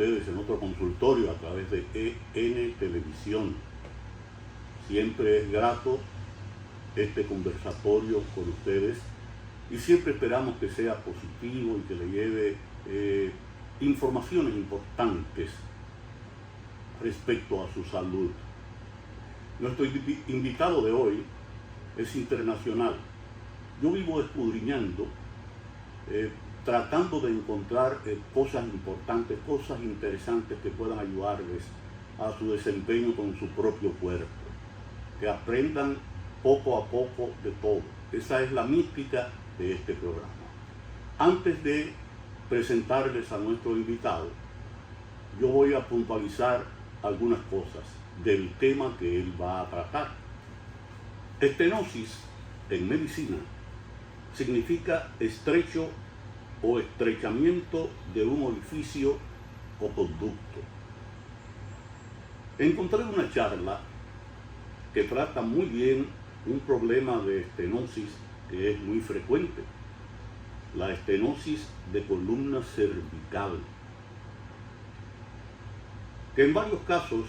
ustedes en otro consultorio a través de EN Televisión. Siempre es grato este conversatorio con ustedes y siempre esperamos que sea positivo y que le lleve informaciones importantes respecto a su salud. Nuestro invitado de hoy es internacional. Yo vivo escudriñando, tratando de encontrar cosas importantes, cosas interesantes que puedan ayudarles a su desempeño con su propio cuerpo. Que aprendan poco a poco de todo. Esa es la mística de este programa. Antes de presentarles a nuestro invitado, yo voy a puntualizar algunas cosas del tema que él va a tratar. Estenosis en medicina significa estrecho o estrechamiento de un orificio o conducto. Encontré una charla que trata muy bien un problema de estenosis que es muy frecuente, la estenosis de columna cervical, que en varios casos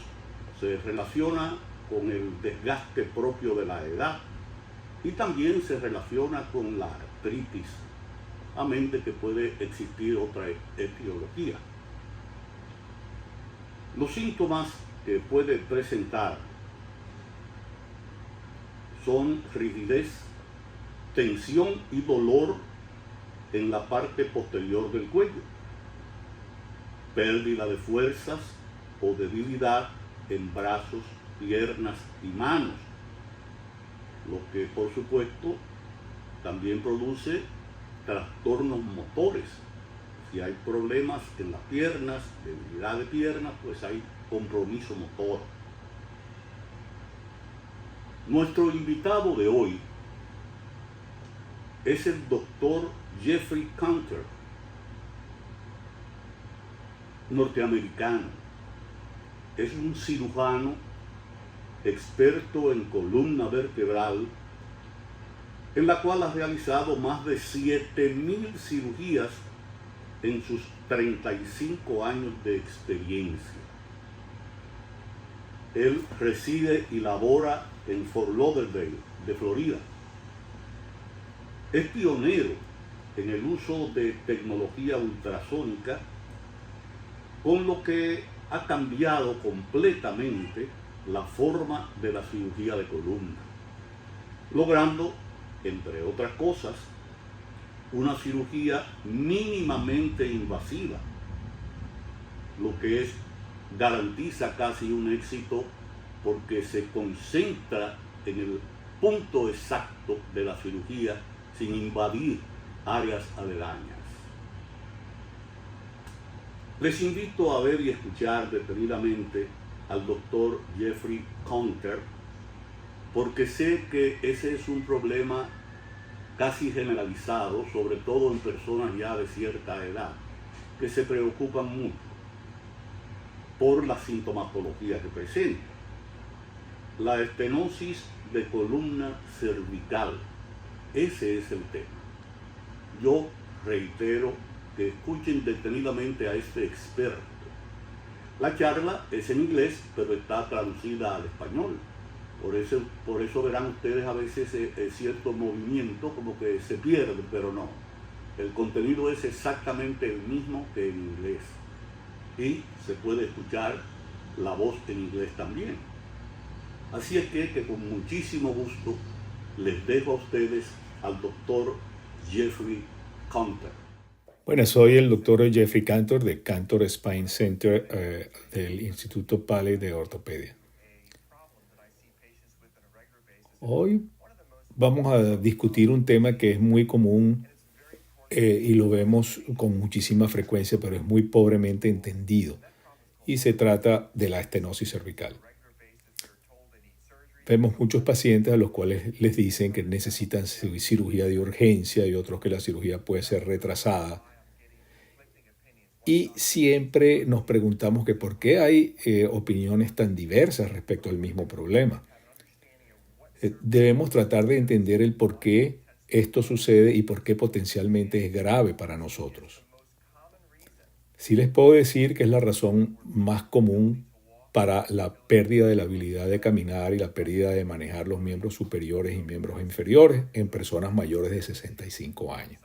se relaciona con el desgaste propio de la edad y también se relaciona con la artritis, amén de que puede existir otra etiología. Los síntomas que puede presentar son rigidez, tensión y dolor en la parte posterior del cuello, pérdida de fuerzas o debilidad en brazos, piernas y manos, lo que por supuesto también produce trastornos motores. Si hay problemas en las piernas, debilidad de piernas, pues hay compromiso motor. Nuestro invitado de hoy es el doctor Jeffrey Cantor, norteamericano. Es un cirujano experto en columna vertebral, en la cual ha realizado más de 7.000 cirugías en sus 35 años de experiencia. Él reside y labora en Fort Lauderdale, de Florida. Es pionero en el uso de tecnología ultrasónica, con lo que ha cambiado completamente la forma de la cirugía de columna, logrando, entre otras cosas, una cirugía mínimamente invasiva, lo que garantiza casi un éxito porque se concentra en el punto exacto de la cirugía sin invadir áreas aledañas. Les invito a ver y escuchar detenidamente al doctor Jeffrey Cantor, porque sé que ese es un problema casi generalizado, sobre todo en personas ya de cierta edad, que se preocupan mucho por la sintomatología que presenta. La estenosis de columna cervical, ese es el tema. Yo reitero que escuchen detenidamente a este experto. La charla es en inglés, pero está traducida al español. Por eso verán ustedes a veces cierto movimiento como que se pierde, pero no. El contenido es exactamente el mismo que en inglés. Y se puede escuchar la voz en inglés también. Así es que con muchísimo gusto les dejo a ustedes al doctor Jeffrey Cantor. Bueno, soy el doctor Jeffrey Cantor de Cantor Spine Center del Instituto Paley de Ortopedia. Hoy vamos a discutir un tema que es muy común y lo vemos con muchísima frecuencia, pero es muy pobremente entendido. Y se trata de la estenosis cervical. Vemos muchos pacientes a los cuales les dicen que necesitan cirugía de urgencia y otros que la cirugía puede ser retrasada. Y siempre nos preguntamos que por qué hay opiniones tan diversas respecto al mismo problema. Debemos tratar de entender el por qué esto sucede y por qué potencialmente es grave para nosotros. Sí les puedo decir que es la razón más común para la pérdida de la habilidad de caminar y la pérdida de manejar los miembros superiores y miembros inferiores en personas mayores de 65 años.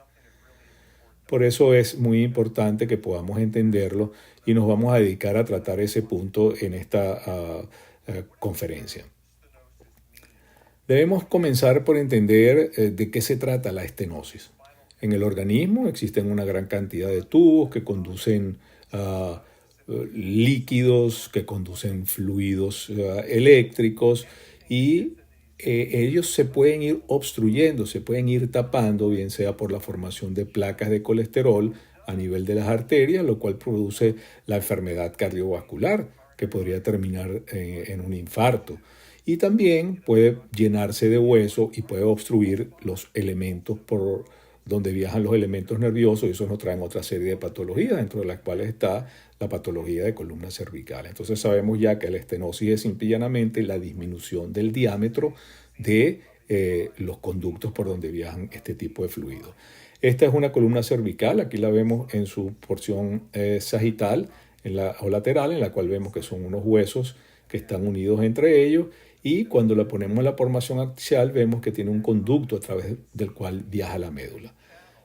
Por eso es muy importante que podamos entenderlo y nos vamos a dedicar a tratar ese punto en esta conferencia. Debemos comenzar por entender de qué se trata la estenosis. En el organismo existen una gran cantidad de tubos que conducen líquidos, que conducen fluidos eléctricos y ellos se pueden ir obstruyendo, se pueden ir tapando, bien sea por la formación de placas de colesterol a nivel de las arterias, lo cual produce la enfermedad cardiovascular, que podría terminar en un infarto. Y también puede llenarse de hueso y puede obstruir los elementos por donde viajan los elementos nerviosos, y eso nos trae otra serie de patologías, dentro de las cuales está la patología de columna cervical. Entonces sabemos ya que la estenosis es simple y llanamente la disminución del diámetro de los conductos por donde viajan este tipo de fluidos. Esta es una columna cervical, aquí la vemos en su porción sagital o lateral, en la cual vemos que son unos huesos que están unidos entre ellos, y cuando la ponemos en la formación axial vemos que tiene un conducto a través del cual viaja la médula.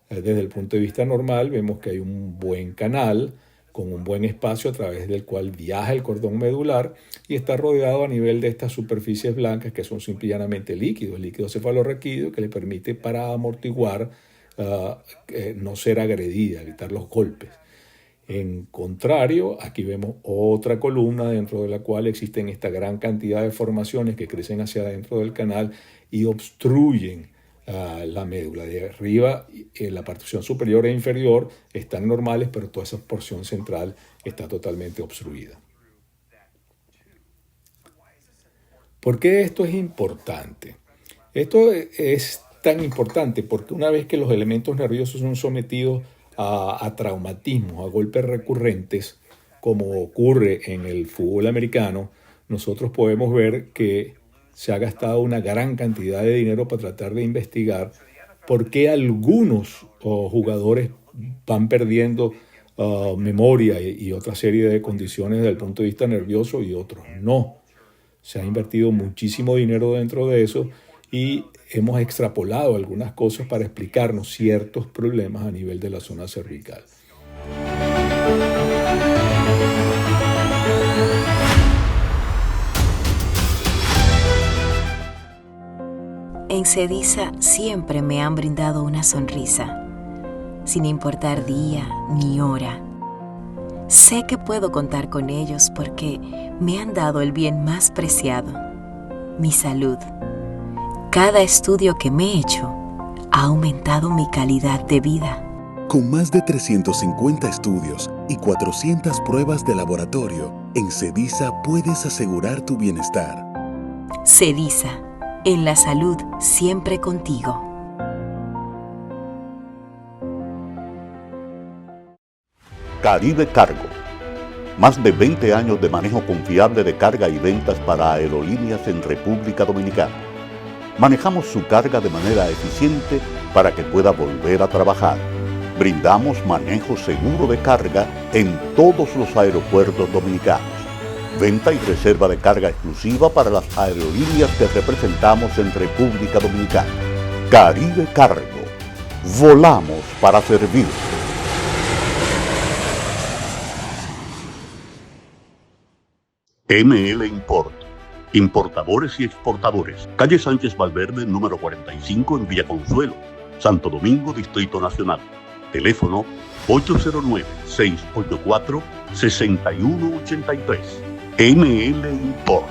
Desde el punto de vista normal vemos que hay un buen canal con un buen espacio a través del cual viaja el cordón medular y está rodeado a nivel de estas superficies blancas que son simple y llanamente líquidos, el líquido cefalorraquídeo que le permite para amortiguar, no ser agredida, evitar los golpes. En contrario, aquí vemos otra columna dentro de la cual existen esta gran cantidad de formaciones que crecen hacia adentro del canal y obstruyen la médula. De arriba, la porción superior e inferior están normales, pero toda esa porción central está totalmente obstruida. ¿Por qué esto es importante? Esto es tan importante porque una vez que los elementos nerviosos son sometidos a traumatismos, a golpes recurrentes, como ocurre en el fútbol americano, nosotros podemos ver que se ha gastado una gran cantidad de dinero para tratar de investigar por qué algunos jugadores van perdiendo memoria y otra serie de condiciones desde el punto de vista nervioso y otros no. Se ha invertido muchísimo dinero dentro de eso y hemos extrapolado algunas cosas para explicarnos ciertos problemas a nivel de la zona cervical. En Cediza siempre me han brindado una sonrisa, sin importar día ni hora. Sé que puedo contar con ellos porque me han dado el bien más preciado, mi salud. Cada estudio que me he hecho ha aumentado mi calidad de vida. Con más de 350 estudios y 400 pruebas de laboratorio, en Cediza puedes asegurar tu bienestar. Cediza, en la salud siempre contigo. Caribe Cargo. Más de 20 años de manejo confiable de carga y ventas para aerolíneas en República Dominicana. Manejamos su carga de manera eficiente para que pueda volver a trabajar. Brindamos manejo seguro de carga en todos los aeropuertos dominicanos. Venta y reserva de carga exclusiva para las aerolíneas que representamos en República Dominicana. Caribe Cargo. Volamos para servir. ML Import. Importadores y exportadores. Calle Sánchez Valverde, número 45 en Villa Consuelo, Santo Domingo, Distrito Nacional. Teléfono 809-684-6183. ML Import.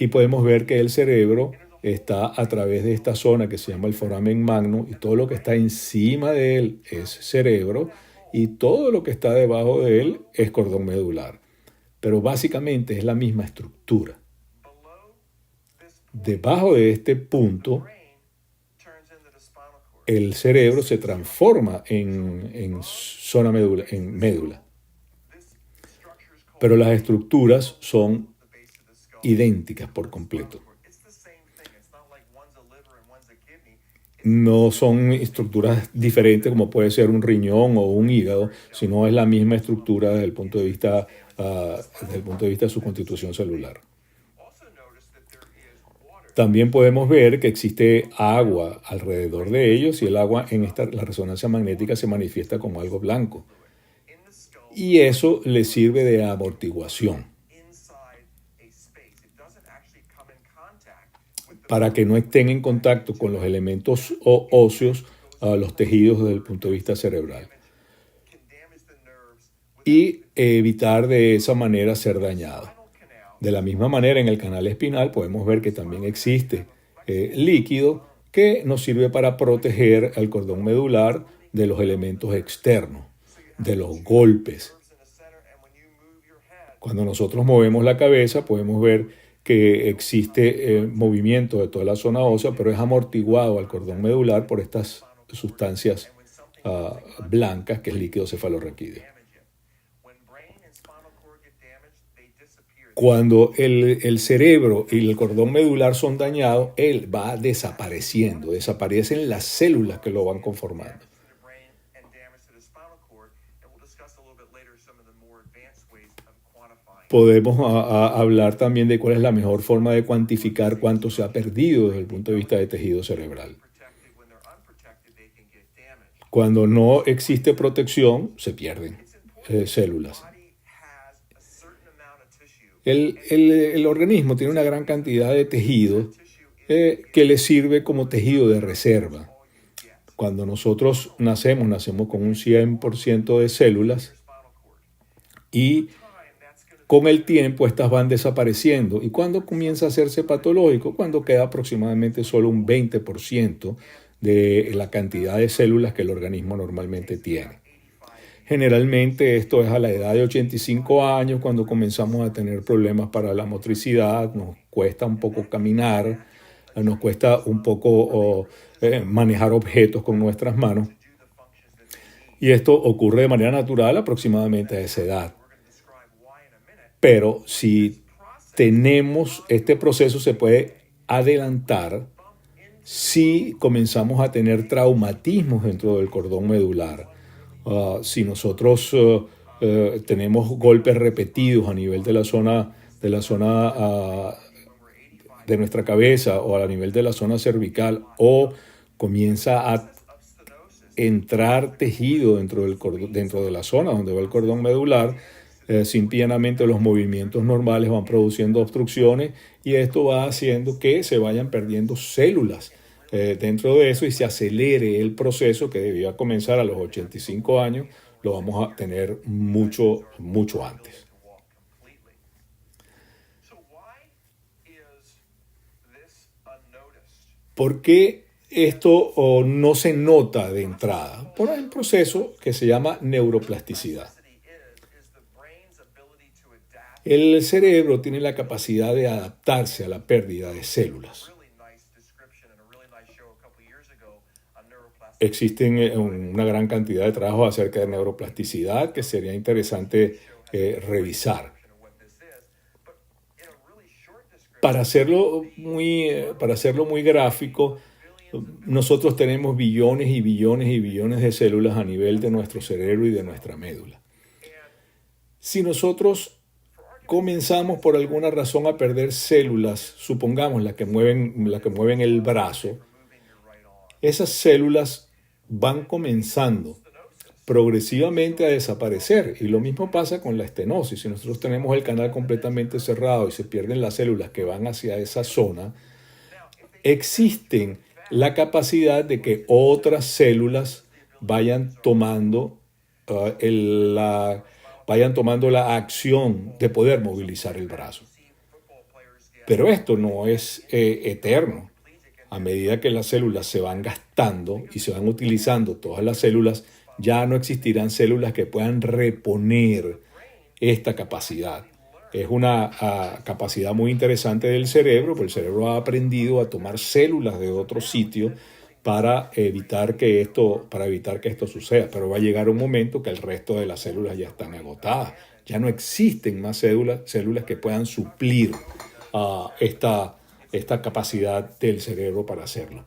y podemos ver que el cerebro está a través de esta zona que se llama el foramen magnum y todo lo que está encima de él es cerebro y todo lo que está debajo de él es cordón medular. Pero básicamente es la misma estructura. Debajo de este punto, el cerebro se transforma en zona médula, en médula. Pero las estructuras son idénticas por completo. No son estructuras diferentes como puede ser un riñón o un hígado, sino es la misma estructura desde el punto de vista de su constitución celular. También podemos ver que existe agua alrededor de ellos y el agua en la resonancia magnética se manifiesta como algo blanco. Y eso les sirve de amortiguación para que no estén en contacto con los elementos óseos, los tejidos desde el punto de vista cerebral. Y evitar de esa manera ser dañado. De la misma manera, en el canal espinal podemos ver que también existe líquido que nos sirve para proteger al cordón medular de los elementos externos, de los golpes. Cuando nosotros movemos la cabeza podemos ver que existe movimiento de toda la zona ósea, pero es amortiguado al cordón medular por estas sustancias blancas, que es líquido cefalorraquídeo. Cuando el cerebro y el cordón medular son dañados, él va desapareciendo, desaparecen las células que lo van conformando. Podemos hablar también de cuál es la mejor forma de cuantificar cuánto se ha perdido desde el punto de vista de tejido cerebral. Cuando no existe protección, se pierden células. El organismo tiene una gran cantidad de tejido que le sirve como tejido de reserva. Cuando nosotros nacemos con un 100% de células y con el tiempo estas van desapareciendo. ¿Y cuándo comienza a hacerse patológico? Cuando queda aproximadamente solo un 20% de la cantidad de células que el organismo normalmente tiene. Generalmente esto es a la edad de 85 años, cuando comenzamos a tener problemas para la motricidad, nos cuesta un poco caminar, nos cuesta un poco manejar objetos con nuestras manos. Y esto ocurre de manera natural aproximadamente a esa edad. Pero si tenemos este proceso, se puede adelantar si comenzamos a tener traumatismos dentro del cordón medular. Si nosotros tenemos golpes repetidos a nivel de la zona de nuestra cabeza o a nivel de la zona cervical, o comienza a entrar tejido dentro de la zona donde va el cordón medular, simplemente los movimientos normales van produciendo obstrucciones y esto va haciendo que se vayan perdiendo células dentro de eso y se acelere el proceso que debía comenzar a los 85 años, lo vamos a tener mucho antes. ¿Por qué esto no se nota de entrada? Por el proceso que se llama neuroplasticidad. El cerebro tiene la capacidad de adaptarse a la pérdida de células. Existen una gran cantidad de trabajos acerca de neuroplasticidad que sería interesante revisar. Para hacerlo muy gráfico, nosotros tenemos billones y billones y billones de células a nivel de nuestro cerebro y de nuestra médula. Si nosotros comenzamos por alguna razón a perder células, supongamos las que mueven el brazo, esas células van comenzando progresivamente a desaparecer. Y lo mismo pasa con la estenosis. Si nosotros tenemos el canal completamente cerrado y se pierden las células que van hacia esa zona, existen la capacidad de que otras células vayan tomando la acción de poder movilizar el brazo. Pero esto no es eterno. A medida que las células se van gastando y se van utilizando todas las células, ya no existirán células que puedan reponer esta capacidad. Es una capacidad muy interesante del cerebro, porque el cerebro ha aprendido a tomar células de otro sitio para evitar que esto suceda. Pero va a llegar un momento que el resto de las células ya están agotadas. Ya no existen más células que puedan suplir esta capacidad del cerebro para hacerlo.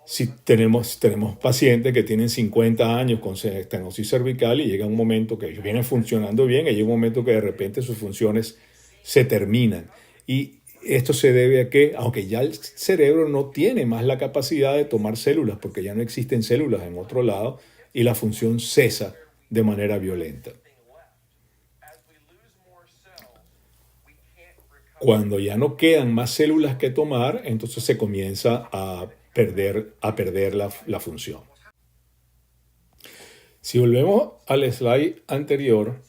Si tenemos pacientes que tienen 50 años con estenosis cervical y llega un momento que ellos vienen funcionando bien y llega un momento que de repente sus funciones se terminan. Y esto se debe a que, aunque ya el cerebro no tiene más la capacidad de tomar células porque ya no existen células en otro lado y la función cesa de manera violenta. Cuando ya no quedan más células que tomar, entonces se comienza a perder la función. Si volvemos al slide anterior,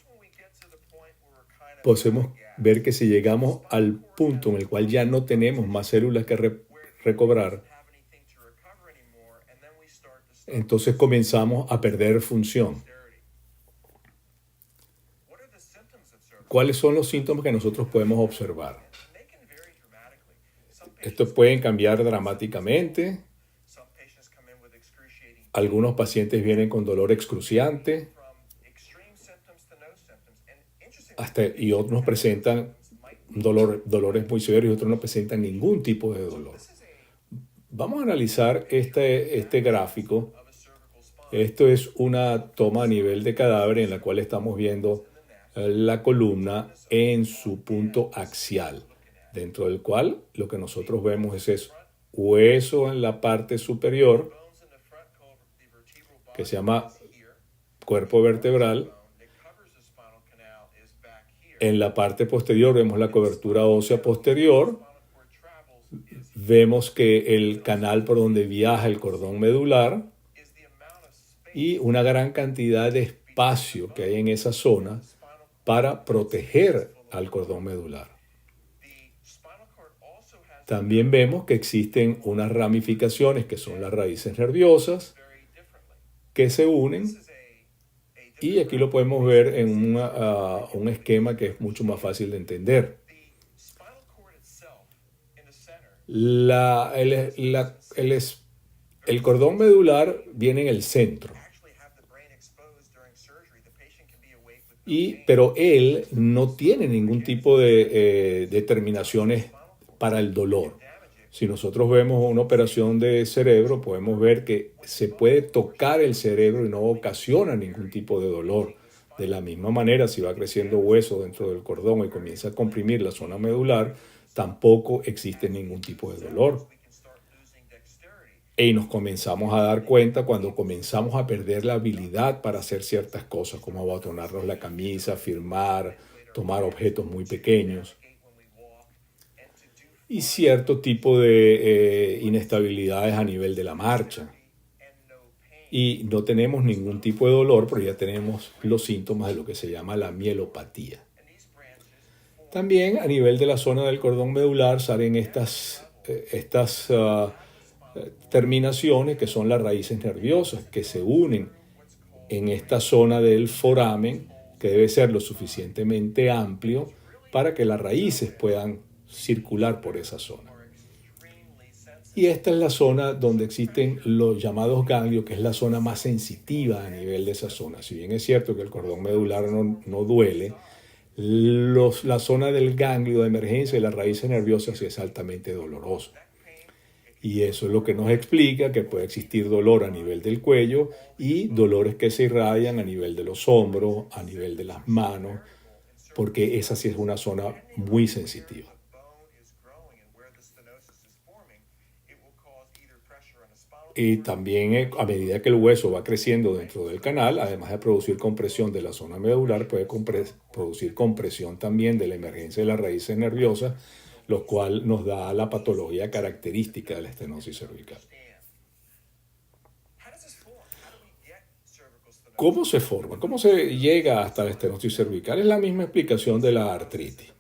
podemos ver que si llegamos al punto en el cual ya no tenemos más células que recobrar, entonces comenzamos a perder función. ¿Cuáles son los síntomas que nosotros podemos observar? Estos pueden cambiar dramáticamente. Algunos pacientes vienen con dolor excruciante y otros presentan dolores muy severos y otros no presentan ningún tipo de dolor. Vamos a analizar este gráfico. Esto es una toma a nivel de cadáver en la cual estamos viendo la columna en su punto axial, dentro del cual lo que nosotros vemos es eso, hueso en la parte superior, que se llama cuerpo vertebral. En la parte posterior vemos la cobertura ósea posterior. Vemos que el canal por donde viaja el cordón medular y una gran cantidad de espacio que hay en esa zona para proteger al cordón medular. También vemos que existen unas ramificaciones que son las raíces nerviosas que se unen y aquí lo podemos ver en un esquema que es mucho más fácil de entender. El cordón medular viene en el centro. Pero él no tiene ningún tipo de determinaciones para el dolor. Si nosotros vemos una operación de cerebro, podemos ver que se puede tocar el cerebro y no ocasiona ningún tipo de dolor. De la misma manera, si va creciendo hueso dentro del cordón y comienza a comprimir la zona medular, tampoco existe ningún tipo de dolor. Y nos comenzamos a dar cuenta cuando comenzamos a perder la habilidad para hacer ciertas cosas, como abotonarnos la camisa, firmar, tomar objetos muy pequeños. Y cierto tipo de inestabilidades a nivel de la marcha. Y no tenemos ningún tipo de dolor, pero ya tenemos los síntomas de lo que se llama la mielopatía. También a nivel de la zona del cordón medular salen estas terminaciones que son las raíces nerviosas que se unen en esta zona del foramen que debe ser lo suficientemente amplio para que las raíces puedan circular por esa zona. Y esta es la zona donde existen los llamados ganglios, que es la zona más sensitiva a nivel de esa zona. Si bien es cierto que el cordón medular no duele, la zona del ganglio de emergencia y las raíces nerviosas es altamente doloroso. Y eso es lo que nos explica que puede existir dolor a nivel del cuello y dolores que se irradian a nivel de los hombros, a nivel de las manos, porque esa sí es una zona muy sensitiva. Y también a medida que el hueso va creciendo dentro del canal, además de producir compresión de la zona medular, puede producir compresión también de la emergencia de las raíces nerviosas, lo cual nos da la patología característica de la estenosis cervical. ¿Cómo se forma? ¿Cómo se llega hasta la estenosis cervical? Es la misma explicación de la artritis.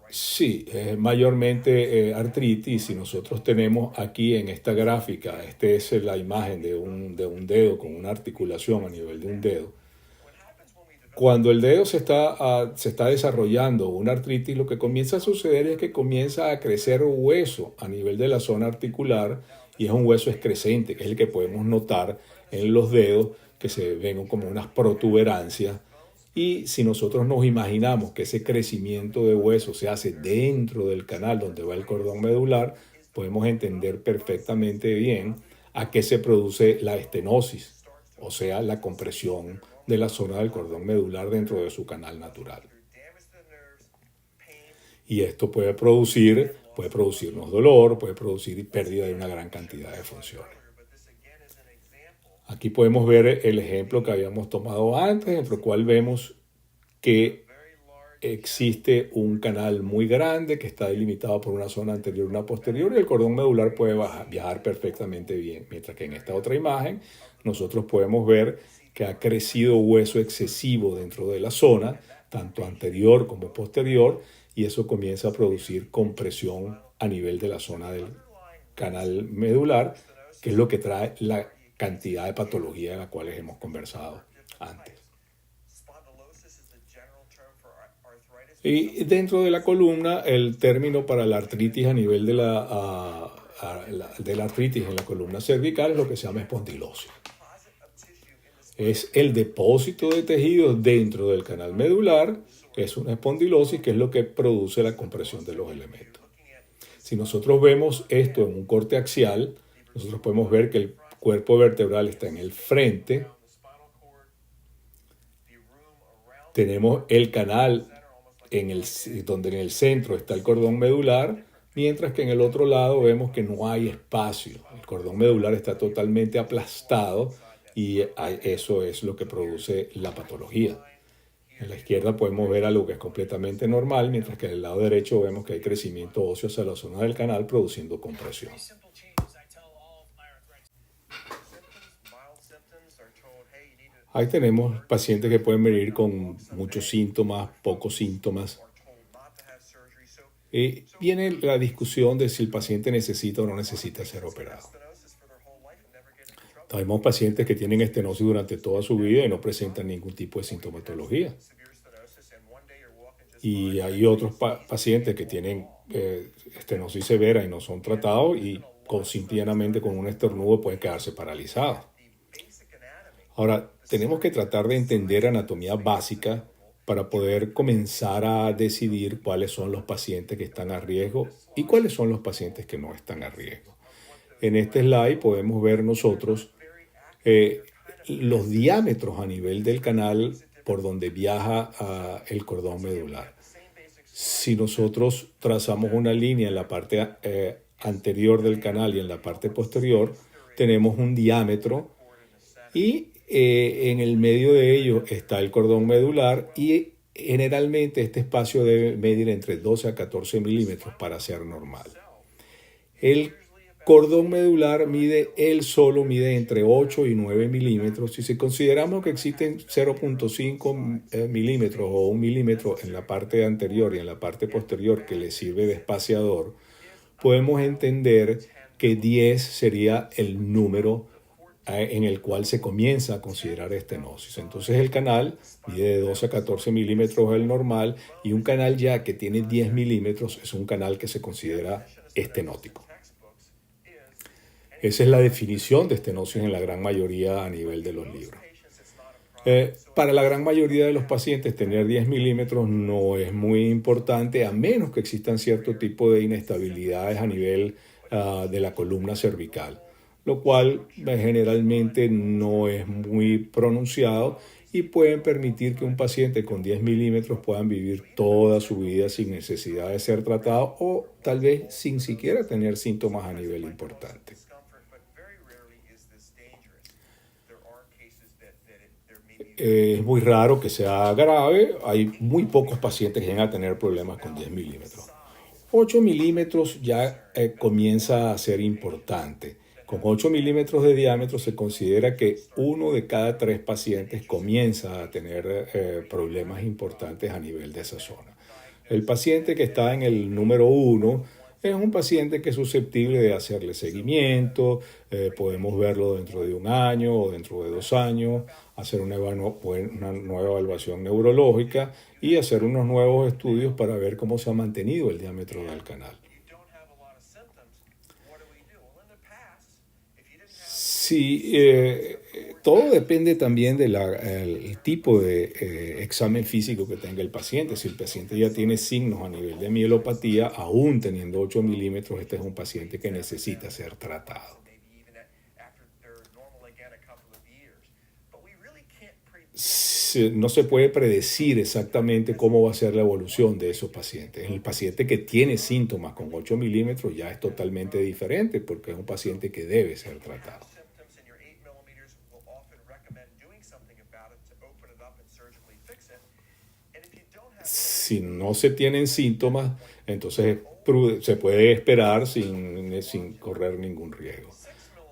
Sí, es mayormente artritis. Si nosotros tenemos aquí en esta gráfica, esta es la imagen de un dedo con una articulación a nivel de un dedo. Cuando el dedo se está desarrollando una artritis, lo que comienza a suceder es que comienza a crecer hueso a nivel de la zona articular y es un hueso excrescente, que es el que podemos notar en los dedos, que se ven como unas protuberancias. Y si nosotros nos imaginamos que ese crecimiento de hueso se hace dentro del canal donde va el cordón medular, podemos entender perfectamente bien a qué se produce la estenosis, o sea, la compresión de la zona del cordón medular dentro de su canal natural. Y esto puede producirnos dolor, puede producir pérdida de una gran cantidad de funciones. Aquí podemos ver el ejemplo que habíamos tomado antes, en el cual vemos que existe un canal muy grande que está delimitado por una zona anterior y una posterior, y el cordón medular puede viajar perfectamente bien. Mientras que en esta otra imagen nosotros podemos ver que ha crecido hueso excesivo dentro de la zona, tanto anterior como posterior, y eso comienza a producir compresión a nivel de la zona del canal medular, que es lo que trae la cantidad de patología de las cuales hemos conversado antes. Y dentro de la columna, el término para la artritis a nivel de la artritis en la columna cervical es lo que se llama espondilosis. Es el depósito de tejidos dentro del canal medular, es una espondilosis, que es lo que produce la compresión de los elementos. Si nosotros vemos esto en un corte axial, nosotros podemos ver que el cuerpo vertebral está en el frente. Tenemos el canal donde en el centro está el cordón medular, mientras que en el otro lado vemos que no hay espacio. El cordón medular está totalmente aplastado y eso es lo que produce la patología. En la izquierda podemos ver algo que es completamente normal, mientras que en el lado derecho vemos que hay crecimiento óseo hacia la zona del canal produciendo compresión. Ahí tenemos pacientes que pueden venir con muchos síntomas, pocos síntomas. Viene la discusión de si el paciente necesita o no necesita ser operado. Tenemos pacientes que tienen estenosis durante toda su vida y no presentan ningún tipo de sintomatología. Y hay otros pacientes que tienen estenosis severa y no son tratados y simplemente con un estornudo pueden quedarse paralizados. Ahora, tenemos que tratar de entender anatomía básica para poder comenzar a decidir cuáles son los pacientes que están a riesgo y cuáles son los pacientes que no están a riesgo. En este slide podemos ver nosotros los diámetros a nivel del canal por donde viaja el cordón medular. Si nosotros trazamos una línea en la parte anterior del canal y en la parte posterior, tenemos un diámetro y en el medio de ellos está el cordón medular y generalmente este espacio debe medir entre 12 a 14 milímetros para ser normal. El cordón medular mide entre 8 y 9 milímetros. Si consideramos que existen 0.5 milímetros o 1 milímetro en la parte anterior y en la parte posterior que le sirve de espaciador, podemos entender que 10 sería el número en el cual se comienza a considerar estenosis. Entonces el canal mide de 12 a 14 milímetros el normal y un canal ya que tiene 10 milímetros es un canal que se considera estenótico. Esa es la definición de estenosis en la gran mayoría a nivel de los libros. Para la gran mayoría de los pacientes tener 10 milímetros no es muy importante a menos que existan cierto tipo de inestabilidades a nivel de la columna cervical, lo cual generalmente no es muy pronunciado y pueden permitir que un paciente con 10 milímetros puedan vivir toda su vida sin necesidad de ser tratado o tal vez sin siquiera tener síntomas a nivel importante. Es muy raro que sea grave, hay muy pocos pacientes que llegan a tener problemas con 10 milímetros. 8 milímetros ya comienza a ser importante. Con 8 milímetros de diámetro se considera que 1 de cada 3 pacientes comienza a tener problemas importantes a nivel de esa zona. El paciente que está en el número 1 es un paciente que es susceptible de hacerle seguimiento, podemos verlo dentro de 1 año o dentro de 2 años, hacer una nueva evaluación neurológica y hacer unos nuevos estudios para ver cómo se ha mantenido el diámetro del canal. Sí, todo depende también del tipo de examen físico que tenga el paciente. Si el paciente ya tiene signos a nivel de mielopatía, aún teniendo 8 milímetros, este es un paciente que necesita ser tratado. No se puede predecir exactamente cómo va a ser la evolución de esos pacientes. El paciente que tiene síntomas con 8 milímetros ya es totalmente diferente porque es un paciente que debe ser tratado. Si no se tienen síntomas, entonces se puede esperar sin correr ningún riesgo.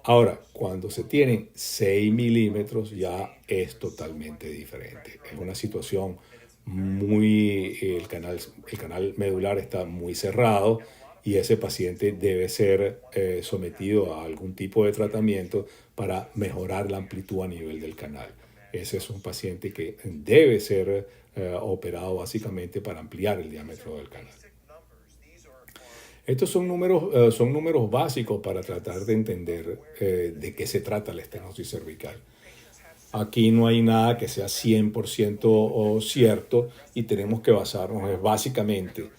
Ahora, cuando se tienen 6 milímetros ya es totalmente diferente. Es una situación el canal medular está muy cerrado y ese paciente debe ser sometido a algún tipo de tratamiento para mejorar la amplitud a nivel del canal. Ese es un paciente que debe ser operado básicamente para ampliar el diámetro del canal. Estos son números básicos para tratar de entender de qué se trata la estenosis cervical. Aquí no hay nada que sea 100% cierto y tenemos que basarnos básicamente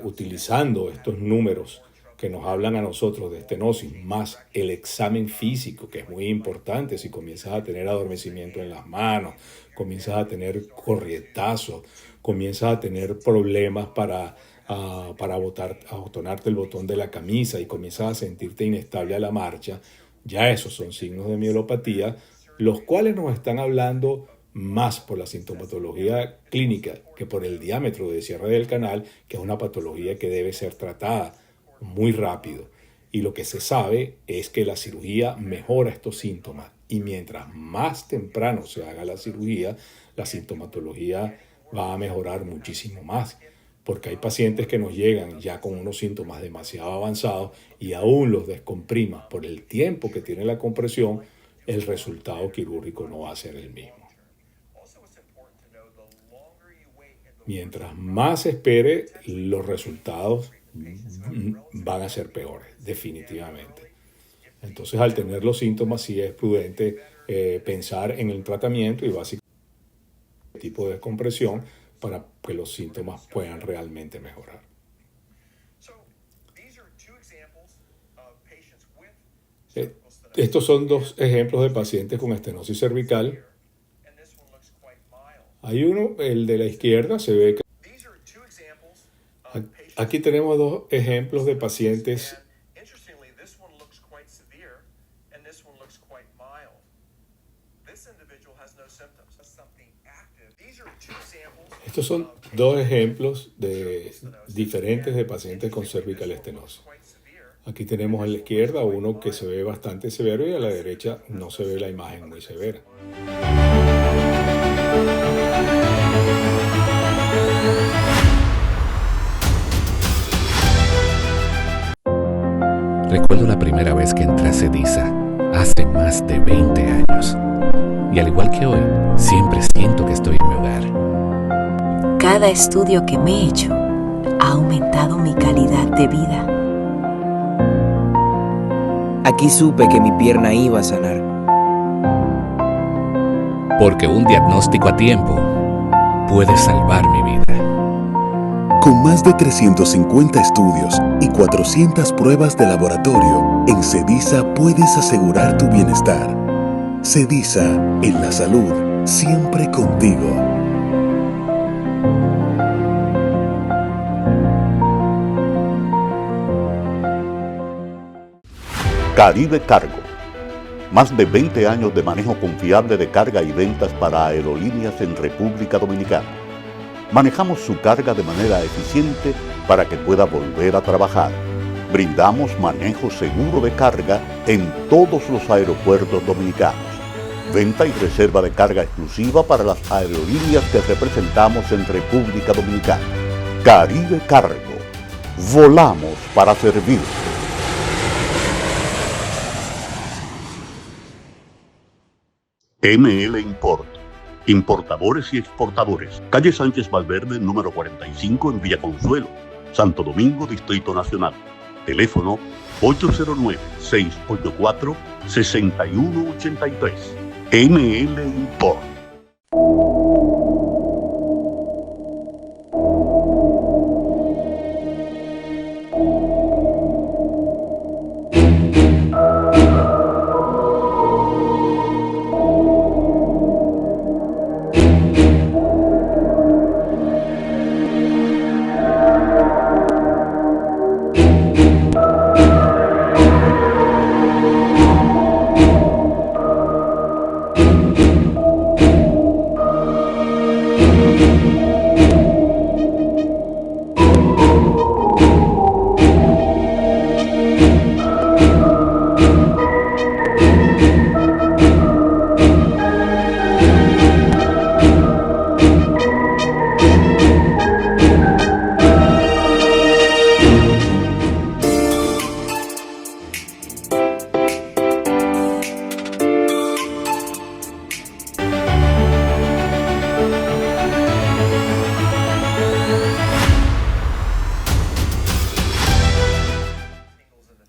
utilizando estos números que nos hablan a nosotros de estenosis, más el examen físico, que es muy importante. Si comienzas a tener adormecimiento en las manos, comienzas a tener corrientazos, comienzas a tener problemas para abotonarte el botón de la camisa y comienzas a sentirte inestable a la marcha, ya esos son signos de mielopatía, los cuales nos están hablando más por la sintomatología clínica que por el diámetro de cierre del canal, que es una patología que debe ser tratada muy rápido. Y lo que se sabe es que la cirugía mejora estos síntomas y mientras más temprano se haga la cirugía, la sintomatología va a mejorar muchísimo más. Porque hay pacientes que nos llegan ya con unos síntomas demasiado avanzados y aún los descomprimas por el tiempo que tiene la compresión, el resultado quirúrgico no va a ser el mismo. Mientras más espere, los resultados van a ser peores, definitivamente. Entonces, al tener los síntomas, sí es prudente pensar en el tratamiento y básicamente el tipo de descompresión para que los síntomas puedan realmente mejorar. Estos son 2 ejemplos de pacientes con estenosis cervical. Hay uno, el de la izquierda, se ve que aquí tenemos 2 ejemplos de pacientes. Estos son 2 ejemplos diferentes de pacientes con cervical estenosis. Aquí tenemos a la izquierda uno que se ve bastante severo y a la derecha no se ve la imagen muy severa. Recuerdo la primera vez que entré a Cediza, hace más de 20 años. Y al igual que hoy, siempre siento que estoy en mi hogar. Cada estudio que me he hecho ha aumentado mi calidad de vida. Aquí supe que mi pierna iba a sanar. Porque un diagnóstico a tiempo puede salvar mi vida. Con más de 350 estudios y 400 pruebas de laboratorio, en Cediza puedes asegurar tu bienestar. Cediza, en la salud, siempre contigo. Caribe Cargo. Más de 20 años de manejo confiable de carga y ventas para aerolíneas en República Dominicana. Manejamos su carga de manera eficiente para que pueda volver a trabajar. Brindamos manejo seguro de carga en todos los aeropuertos dominicanos. Venta y reserva de carga exclusiva para las aerolíneas que representamos en República Dominicana. Caribe Cargo. Volamos para servirte. ML Import. Importadores y exportadores. Calle Sánchez Valverde, número 45 en Villa Consuelo, Santo Domingo, Distrito Nacional. Teléfono 809-684-6183. ML Import.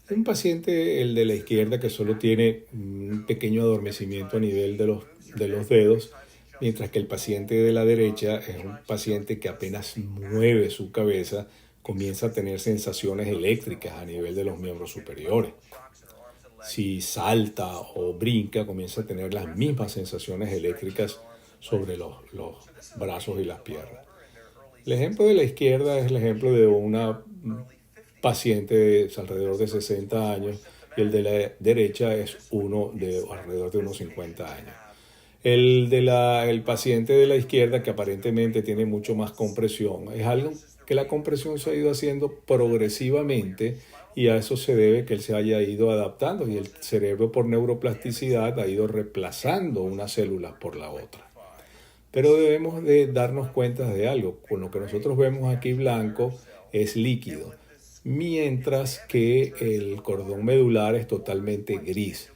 Un paciente, el de la izquierda, que solo tiene un pequeño adormecimiento a nivel de los dedos, mientras que el paciente de la derecha es un paciente que apenas mueve su cabeza, comienza a tener sensaciones eléctricas a nivel de los miembros superiores. Si salta o brinca, comienza a tener las mismas sensaciones eléctricas sobre los brazos y las piernas. El ejemplo de la izquierda es el ejemplo de una paciente de alrededor de 60 años y el de la derecha es uno de alrededor de unos 50 años. El paciente de la izquierda, que aparentemente tiene mucho más compresión, es algo que la compresión se ha ido haciendo progresivamente y a eso se debe que él se haya ido adaptando y el cerebro por neuroplasticidad ha ido reemplazando una célula por la otra. Pero debemos de darnos cuenta de algo. Con lo que nosotros vemos aquí blanco es líquido, mientras que el cordón medular es totalmente gris.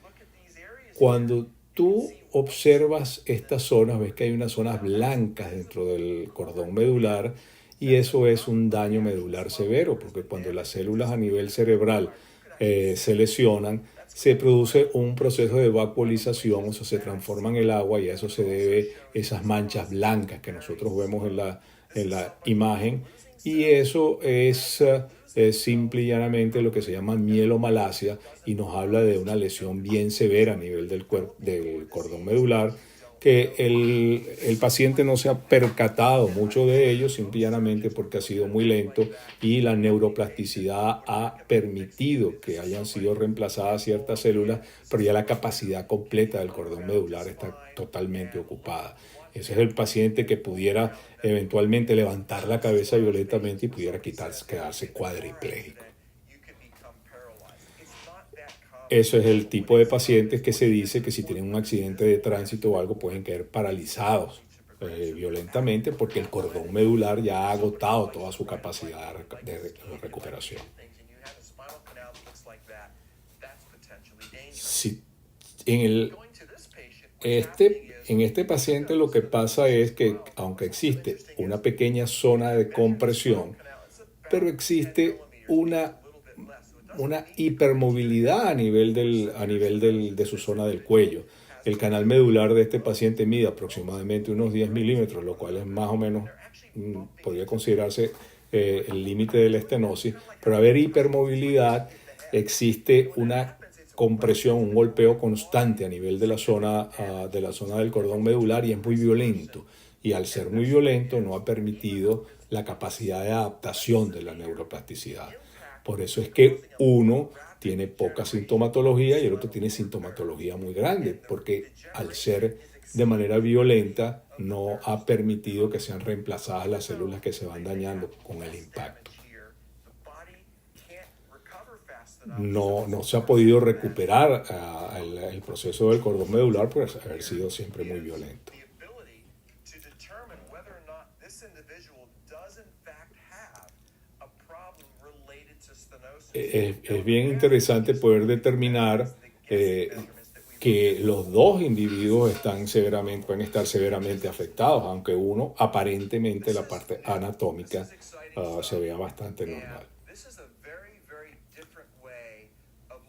Cuando tú observas estas zonas, ves que hay unas zonas blancas dentro del cordón medular y eso es un daño medular severo, porque cuando las células a nivel cerebral se lesionan, se produce un proceso de vacuolización, o sea, se transforma en el agua y a eso se debe esas manchas blancas que nosotros vemos en la imagen y eso es simple y llanamente lo que se llama mielomalacia y nos habla de una lesión bien severa a nivel del cordón medular que el paciente no se ha percatado mucho de ello simple y llanamente porque ha sido muy lento y la neuroplasticidad ha permitido que hayan sido reemplazadas ciertas células, pero ya la capacidad completa del cordón medular está totalmente ocupada. Ese es el paciente que pudiera eventualmente levantar la cabeza violentamente y pudiera quedarse cuadripléjico. Eso es el tipo de pacientes que se dice que si tienen un accidente de tránsito o algo pueden quedar paralizados violentamente porque el cordón medular ya ha agotado toda su capacidad de recuperación. Sí, en este paciente lo que pasa es que aunque existe una pequeña zona de compresión, pero existe una hipermovilidad a nivel de su zona del cuello. El canal medular de este paciente mide aproximadamente unos 10 milímetros, lo cual es más o menos, podría considerarse el límite de la estenosis, pero al haber hipermovilidad existe una compresión, un golpeo constante a nivel de la zona del cordón medular y es muy violento. Y al ser muy violento no ha permitido la capacidad de adaptación de la neuroplasticidad. Por eso es que uno tiene poca sintomatología y el otro tiene sintomatología muy grande, porque al ser de manera violenta no ha permitido que sean reemplazadas las células que se van dañando con el impacto. no se ha podido recuperar el proceso del cordón medular por haber sido siempre muy violento. Es bien interesante poder determinar que los dos individuos pueden estar severamente afectados, aunque uno aparentemente la parte anatómica se vea bastante normal.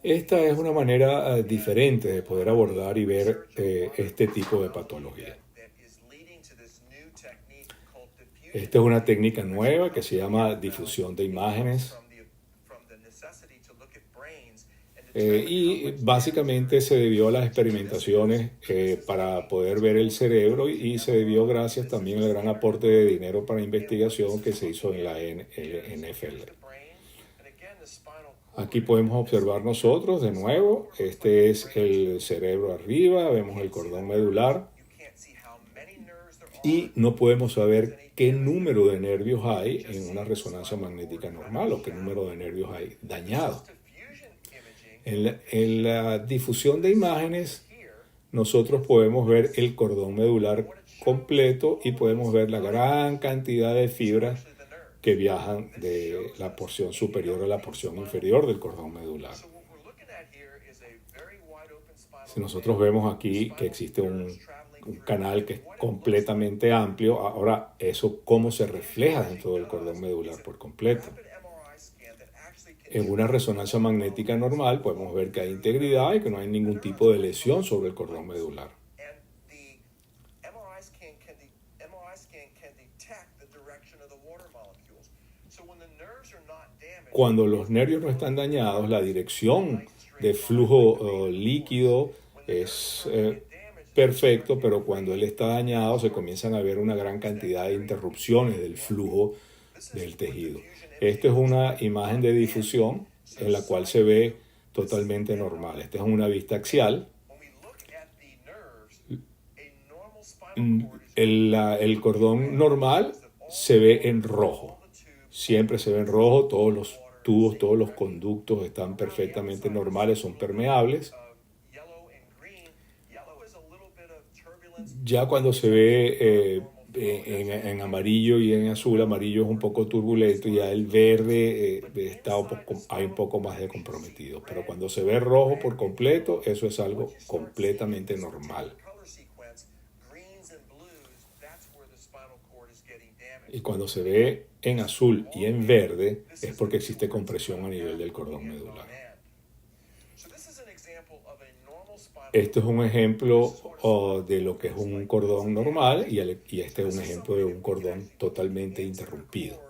Esta es una manera diferente de poder abordar y ver este tipo de patología. Esta es una técnica nueva que se llama difusión de imágenes. Y básicamente se debió a las experimentaciones para poder ver el cerebro y se debió gracias también al gran aporte de dinero para investigación que se hizo en la NFL. Aquí podemos observar nosotros de nuevo, este es el cerebro arriba, vemos el cordón medular y no podemos saber qué número de nervios hay en una resonancia magnética normal o qué número de nervios hay dañados. En la difusión de imágenes, nosotros podemos ver el cordón medular completo y podemos ver la gran cantidad de fibras que viajan de la porción superior a la porción inferior del cordón medular. Si nosotros vemos aquí que existe un canal que es completamente amplio, ahora eso cómo se refleja dentro del cordón medular por completo. En una resonancia magnética normal podemos ver que hay integridad y que no hay ningún tipo de lesión sobre el cordón medular. Cuando los nervios no están dañados, la dirección de flujo líquido es perfecto, pero cuando él está dañado se comienzan a ver una gran cantidad de interrupciones del flujo del tejido. Esta es una imagen de difusión en la cual se ve totalmente normal. Esta es una vista axial. El cordón normal se ve en rojo. Siempre se ve en rojo. Todos los tubos, todos los conductos están perfectamente normales, son permeables. Ya cuando se ve en amarillo y en azul, amarillo es un poco turbulento y ya el verde hay un poco más de comprometido. Pero cuando se ve rojo por completo, eso es algo completamente normal. Y cuando se ve en azul y en verde, es porque existe compresión a nivel del cordón medular. Esto es un ejemplo de lo que es un cordón normal y este es un ejemplo de un cordón totalmente interrumpido.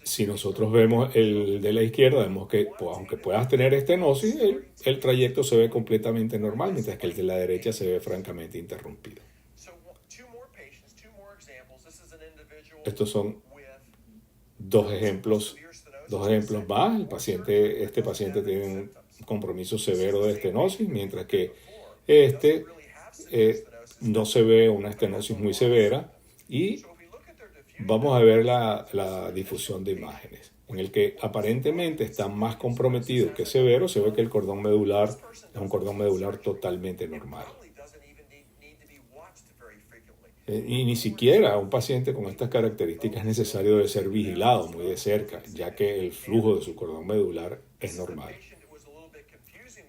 Si nosotros vemos el de la izquierda, vemos que aunque puedas tener estenosis, el trayecto se ve completamente normal, mientras que el de la derecha se ve francamente interrumpido. Estos son dos ejemplos más. Este paciente tiene un compromiso severo de estenosis, mientras que no se ve una estenosis muy severa. Y vamos a ver la difusión de imágenes, en el que aparentemente está más comprometido que severo. Se ve que el cordón medular es un cordón medular totalmente normal. Y ni siquiera un paciente con estas características es necesario de ser vigilado muy de cerca, ya que el flujo de su cordón medular es normal.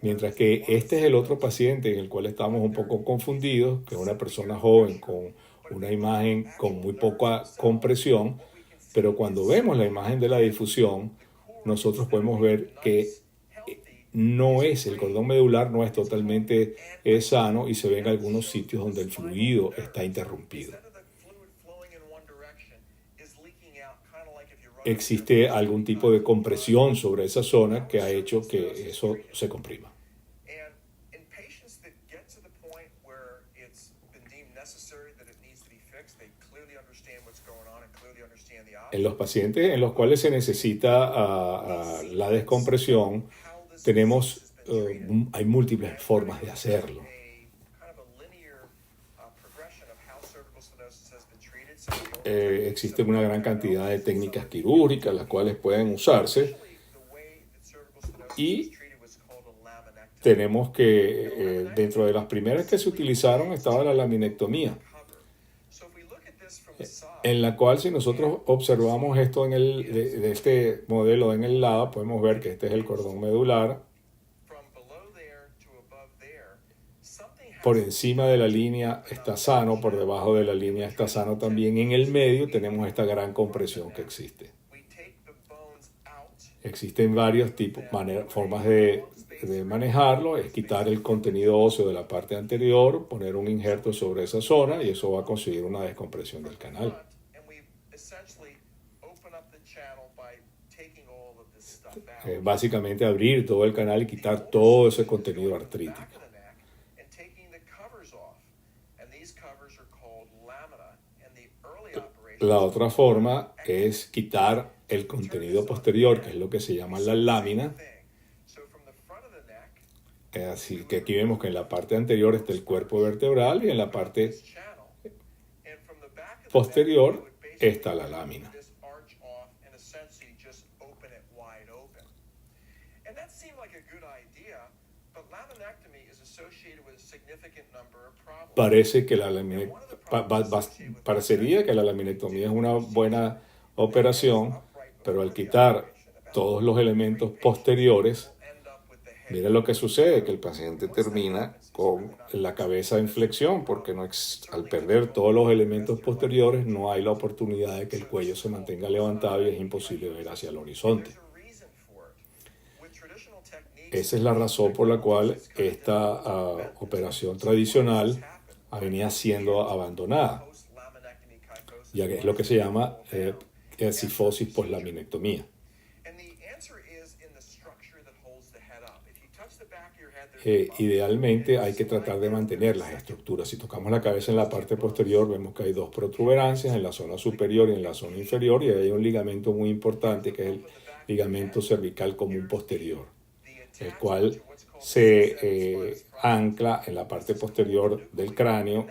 Mientras que este es el otro paciente en el cual estamos un poco confundidos, que es una persona joven con una imagen con muy poca compresión, pero cuando vemos la imagen de la difusión, nosotros podemos ver que el cordón medular no es totalmente sano y se ven algunos sitios donde el fluido está interrumpido. Existe algún tipo de compresión sobre esa zona que ha hecho que eso se comprima. En los pacientes en los cuales se necesita la descompresión, hay múltiples formas de hacerlo. existen una gran cantidad de técnicas quirúrgicas las cuales pueden usarse, y tenemos que dentro de las primeras que se utilizaron estaba la laminectomía, en la cual, si nosotros observamos esto de este modelo en el lado, podemos ver que este es el cordón medular. Por encima de la línea está sano, por debajo de la línea está sano también. En el medio tenemos esta gran compresión que existe. Existen varios tipos, formas de manejarlo. Es quitar el contenido óseo de la parte anterior, poner un injerto sobre esa zona, y eso va a conseguir una descompresión del canal. Básicamente abrir todo el canal y quitar todo ese contenido artrítico. La otra forma es quitar el contenido posterior, que es lo que se llama la lámina. Así que aquí vemos que en la parte anterior está el cuerpo vertebral y en la parte posterior está la lámina. Parece que parecería que la laminectomía es una buena operación, pero al quitar todos los elementos posteriores, mira lo que sucede, que el paciente termina con la cabeza en flexión, porque al perder todos los elementos posteriores no hay la oportunidad de que el cuello se mantenga levantado y es imposible ver hacia el horizonte. Esa es la razón por la cual esta operación tradicional venía siendo abandonada, ya que es lo que se llama cifosis poslaminectomía. Idealmente hay que tratar de mantener las estructuras. Si tocamos la cabeza en la parte posterior, vemos que hay dos protuberancias en la zona superior y en la zona inferior, y hay un ligamento muy importante que es el ligamento cervical común posterior, el cual se ancla en la parte posterior del cráneo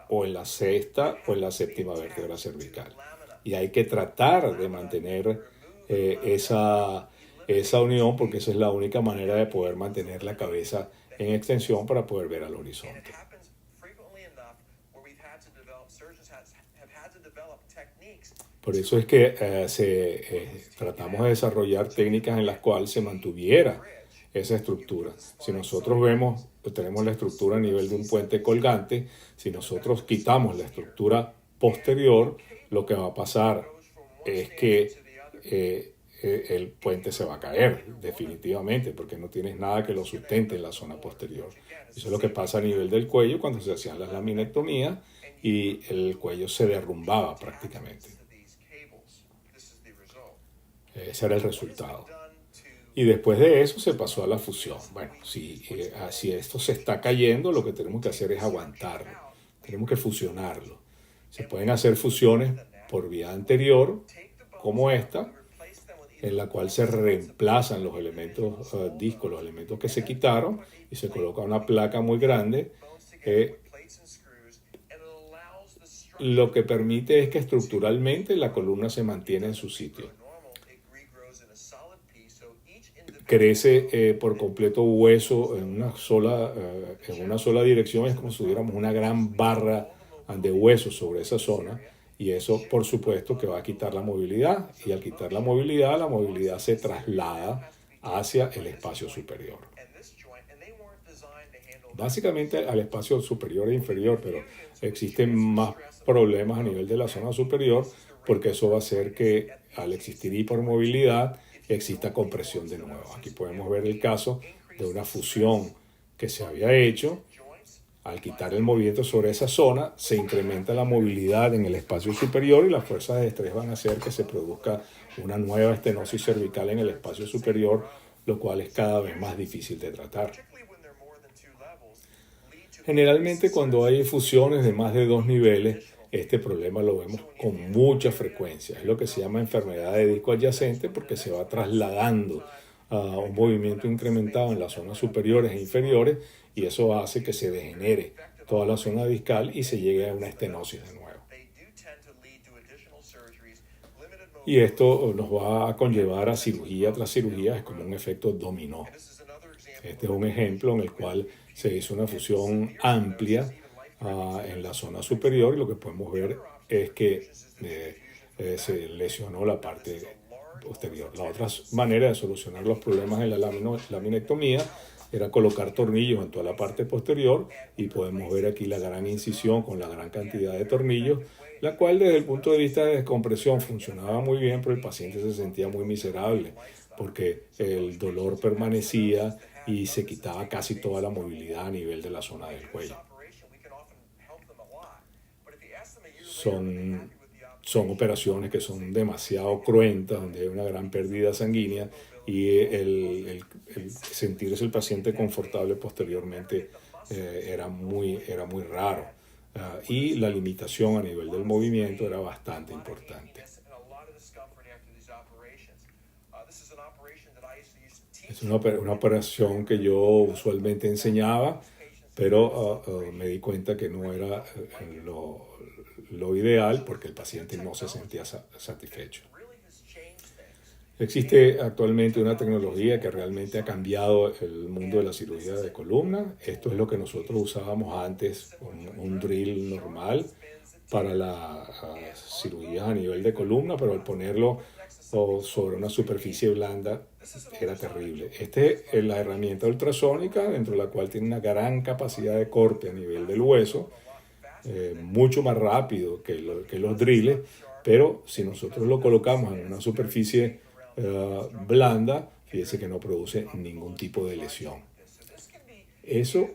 o en la sexta o en la séptima vértebra cervical. Y hay que tratar de mantener esa unión, porque esa es la única manera de poder mantener la cabeza en extensión para poder ver al horizonte. Por eso es que tratamos de desarrollar técnicas en las cuales se mantuviera esa estructura. Si nosotros tenemos la estructura a nivel de un puente colgante, si nosotros quitamos la estructura posterior, lo que va a pasar es que el puente se va a caer definitivamente, porque no tienes nada que lo sustente en la zona posterior. Eso es lo que pasa a nivel del cuello cuando se hacían las laminectomías y el cuello se derrumbaba prácticamente. Ese era el resultado. Y después de eso se pasó a la fusión. Bueno, si esto se está cayendo, lo que tenemos que hacer es aguantarlo. Tenemos que fusionarlo. Se pueden hacer fusiones por vía anterior, como esta, en la cual se reemplazan los elementos discos, los elementos que se quitaron, y se coloca una placa muy grande. Lo que permite es que estructuralmente la columna se mantiene en su sitio. Crece por completo hueso en una sola dirección. Es como si tuviéramos una gran barra de hueso sobre esa zona, y eso por supuesto que va a quitar la movilidad, y al quitar la movilidad se traslada hacia el espacio superior. Básicamente al espacio superior e inferior, pero existen más problemas a nivel de la zona superior, porque eso va a hacer que al existir hipermovilidad exista compresión de nuevo. Aquí podemos ver el caso de una fusión que se había hecho. Al quitar el movimiento sobre esa zona, se incrementa la movilidad en el espacio superior, y las fuerzas de estrés van a hacer que se produzca una nueva estenosis cervical en el espacio superior, lo cual es cada vez más difícil de tratar. Generalmente, cuando hay fusiones de más de 2 niveles, este problema lo vemos con mucha frecuencia. Es lo que se llama enfermedad de disco adyacente, porque se va trasladando a un movimiento incrementado en las zonas superiores e inferiores, y eso hace que se degenere toda la zona discal y se llegue a una estenosis de nuevo. Y esto nos va a conllevar a cirugía tras cirugía, es como un efecto dominó. Este es un ejemplo en el cual se hizo una fusión amplia en la zona superior, y lo que podemos ver es que se lesionó la parte posterior. La otra manera de solucionar los problemas en la laminectomía era colocar tornillos en toda la parte posterior, y podemos ver aquí la gran incisión con la gran cantidad de tornillos, la cual desde el punto de vista de descompresión funcionaba muy bien, pero el paciente se sentía muy miserable porque el dolor permanecía y se quitaba casi toda la movilidad a nivel de la zona del cuello. Son operaciones que son demasiado cruentas, donde hay una gran pérdida sanguínea, y el sentirse el paciente confortable posteriormente era muy raro. Y la limitación a nivel del movimiento era bastante importante. Es una operación que yo usualmente enseñaba, pero me di cuenta que no era lo ideal, porque el paciente no se sentía satisfecho. Existe actualmente una tecnología que realmente ha cambiado el mundo de la cirugía de columna. Esto es lo que nosotros usábamos antes, un drill normal para las cirugías a nivel de columna, pero al ponerlo sobre una superficie blanda era terrible. Esta es la herramienta ultrasónica, dentro de la cual tiene una gran capacidad de corte a nivel del hueso, mucho más rápido que los drills, pero si nosotros lo colocamos en una superficie blanda, fíjese que no produce ningún tipo de lesión. Eso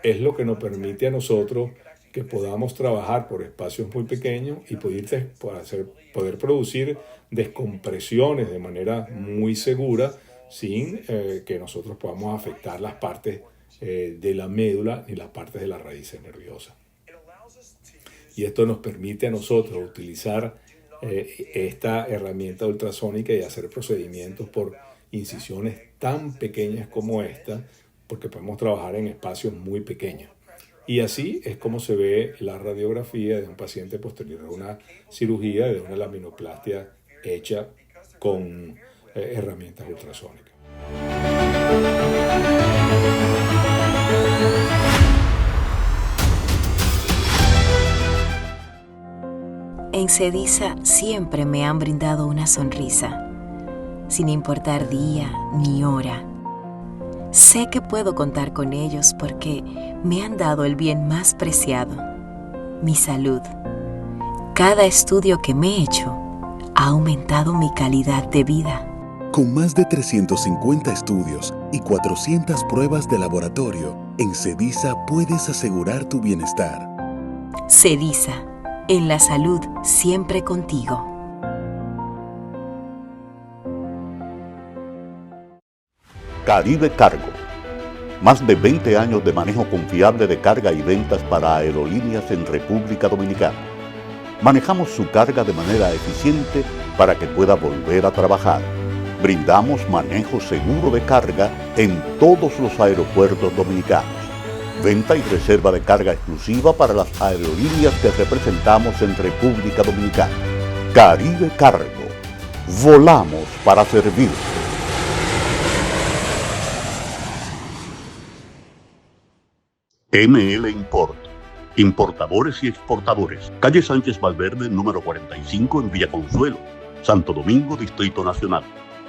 es lo que nos permite a nosotros que podamos trabajar por espacios muy pequeños y poder producir descompresiones de manera muy segura, sin que nosotros podamos afectar las partes de la médula ni las partes de las raíces nerviosas. Y esto nos permite a nosotros utilizar esta herramienta ultrasónica y hacer procedimientos por incisiones tan pequeñas como esta, porque podemos trabajar en espacios muy pequeños. Y así es como se ve la radiografía de un paciente posterior a una cirugía de una laminoplastia hecha con herramientas ultrasónicas. En Cediza siempre me han brindado una sonrisa, sin importar día ni hora. Sé que puedo contar con ellos porque me han dado el bien más preciado, mi salud. Cada estudio que me he hecho ha aumentado mi calidad de vida. Con más de 350 estudios y 400 pruebas de laboratorio, en Cediza puedes asegurar tu bienestar. Cediza, en la salud siempre contigo. Caribe Cargo. Más de 20 años de manejo confiable de carga y ventas para aerolíneas en República Dominicana. Manejamos su carga de manera eficiente para que pueda volver a trabajar. Brindamos manejo seguro de carga en todos los aeropuertos dominicanos. Venta y reserva de carga exclusiva para las aerolíneas que representamos en República Dominicana. Caribe Cargo. Volamos para servir. ML Import. Importadores y exportadores. Calle Sánchez Valverde, número 45 en Villa Consuelo, Santo Domingo, Distrito Nacional.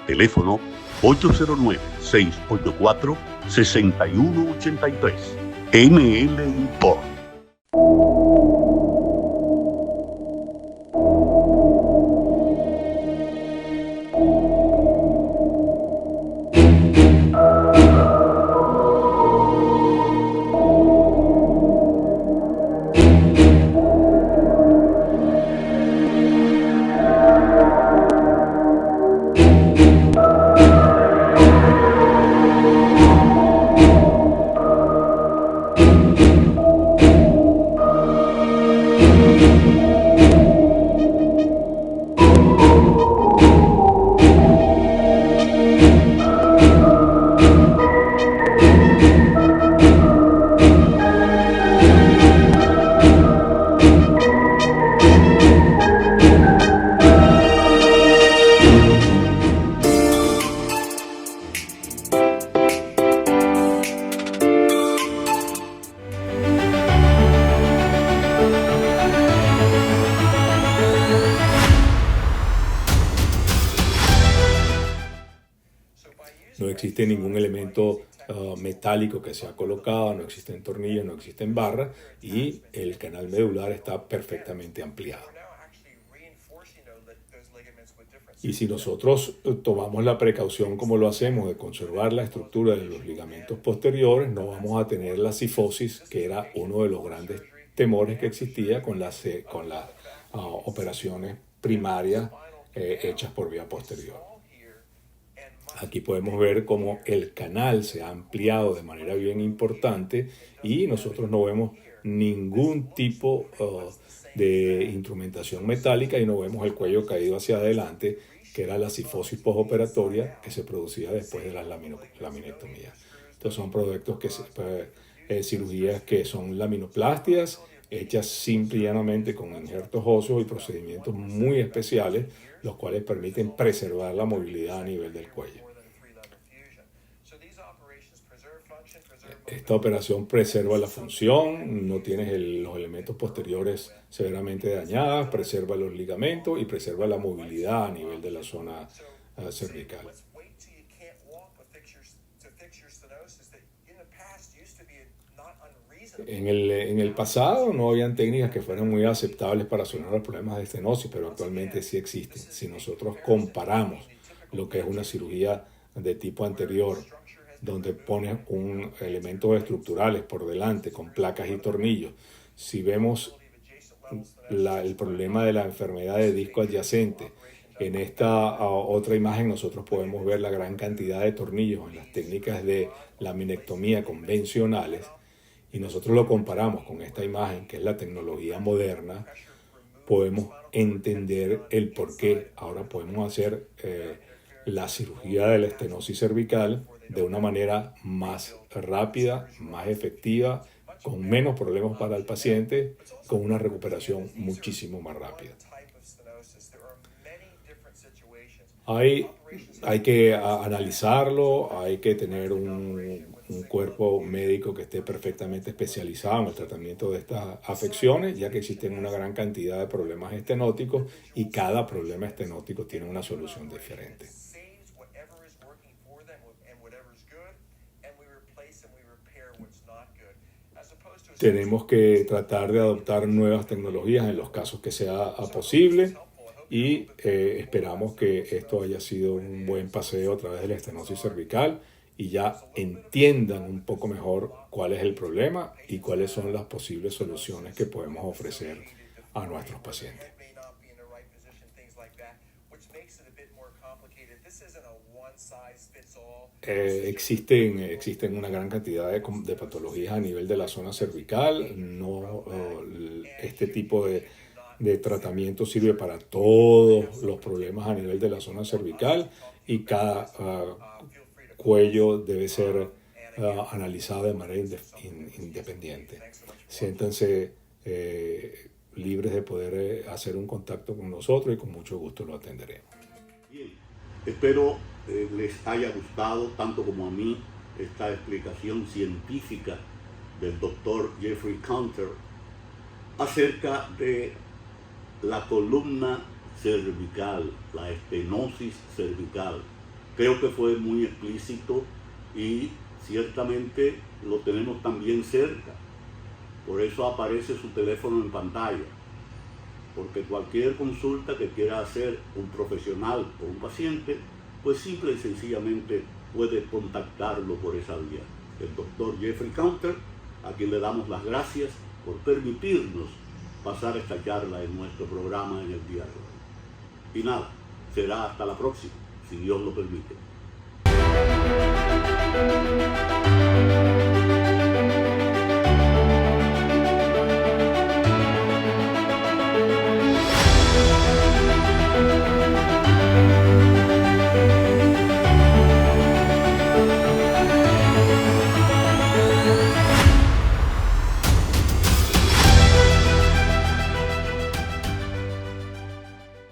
Teléfono 809-684-6183. ML Import. existe ningún elemento metálico que se ha colocado, no existen tornillos, no existen barras y el canal medular está perfectamente ampliado. Y si nosotros tomamos la precaución como lo hacemos de conservar la estructura de los ligamentos posteriores, no vamos a tener la cifosis, que era uno de los grandes temores que existía con las operaciones primarias hechas por vía posterior. Aquí podemos ver cómo el canal se ha ampliado de manera bien importante y nosotros no vemos ningún tipo de instrumentación metálica y no vemos el cuello caído hacia adelante, que era la cifosis postoperatoria que se producía después de las laminectomías. Estos son cirugías que son laminoplastias hechas simple y llanamente con injertos óseos y procedimientos muy especiales, los cuales permiten preservar la movilidad a nivel del cuello. Esta operación preserva la función, no tienes los elementos posteriores severamente dañados, preserva los ligamentos y preserva la movilidad a nivel de la zona cervical. En el pasado no habían técnicas que fueran muy aceptables para solucionar los problemas de estenosis, pero actualmente sí existen. Si nosotros comparamos lo que es una cirugía de tipo anterior, donde pones elementos estructurales por delante con placas y tornillos, si vemos el problema de la enfermedad de disco adyacente, en esta otra imagen nosotros podemos ver la gran cantidad de tornillos en las técnicas de laminectomía convencionales, y nosotros lo comparamos con esta imagen, que es la tecnología moderna, podemos entender el por qué ahora podemos hacer la cirugía de la estenosis cervical de una manera más rápida, más efectiva, con menos problemas para el paciente, con una recuperación muchísimo más rápida. Hay que analizarlo, hay que tener un cuerpo médico que esté perfectamente especializado en el tratamiento de estas afecciones, ya que existen una gran cantidad de problemas estenóticos y cada problema estenótico tiene una solución diferente. Tenemos que tratar de adoptar nuevas tecnologías en los casos que sea posible y esperamos que esto haya sido un buen paseo a través de la estenosis cervical y ya entiendan un poco mejor cuál es el problema y cuáles son las posibles soluciones que podemos ofrecer a nuestros pacientes. Existen una gran cantidad de patologías a nivel de la zona cervical. Este tipo de tratamiento sirve para todos los problemas a nivel de la zona cervical y cada cuello debe ser analizado de manera independiente. Siéntanse libres de poder hacer un contacto con nosotros y con mucho gusto lo atenderemos. Bien, espero les haya gustado tanto como a mí esta explicación científica del doctor Jeffrey Counter acerca de la columna cervical, la estenosis cervical. Creo que fue muy explícito y ciertamente lo tenemos también cerca. Por eso aparece su teléfono en pantalla. Porque cualquier consulta que quiera hacer un profesional o un paciente, pues simple y sencillamente puede contactarlo por esa vía. El doctor Jeffrey Counter, a quien le damos las gracias por permitirnos pasar esta charla en nuestro programa en el día de hoy. Y nada, será hasta la próxima, si Dios lo permite.